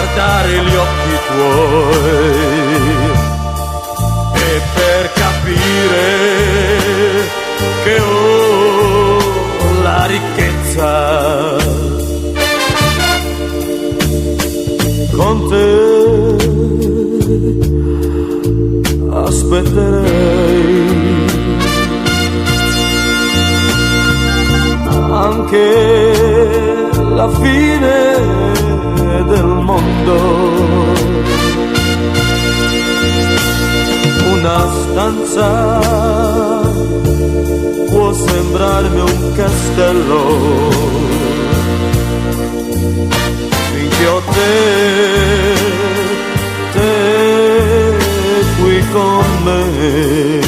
guardare gli occhi tuoi e per capire che ho la ricchezza. Con te aspetterei anche la fine del mondo. Una stanza può sembrarmi un castello finché ho te qui con me.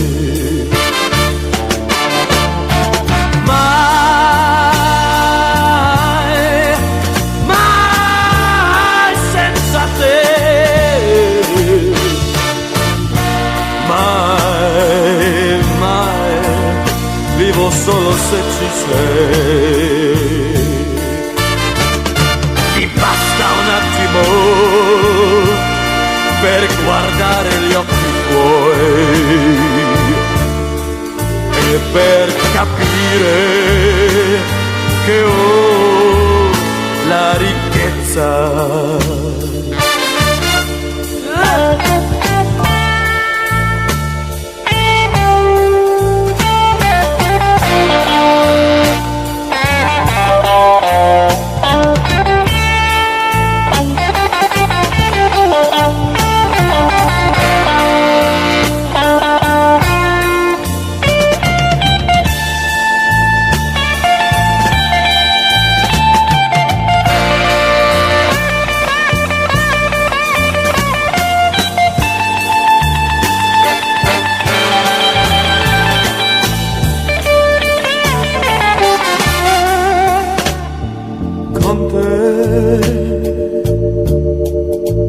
Vivo solo se ci sei. Mi basta un attimo per guardare gli occhi tuoi e per capire che ho la ricchezza.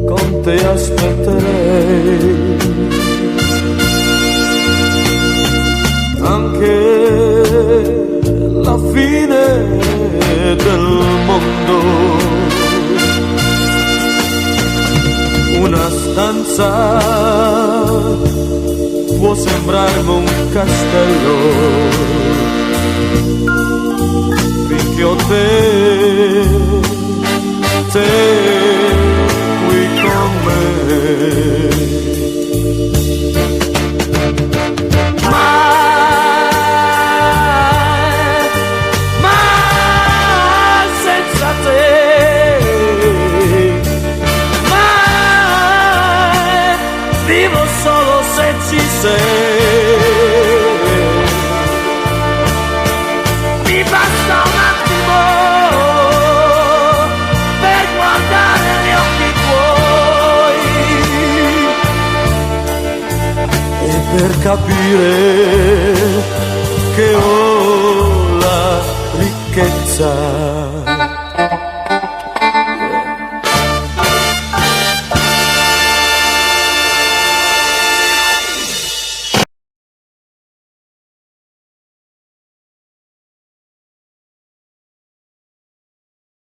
Con te aspetterei anche la fine del mondo. Una stanza può sembrarmi un castello finché ho te qui con me. Mai senza te, mai vivo solo se ci sei. Mi basta un attimo per guardare gli occhi tuoi e per capire che ho la ricchezza.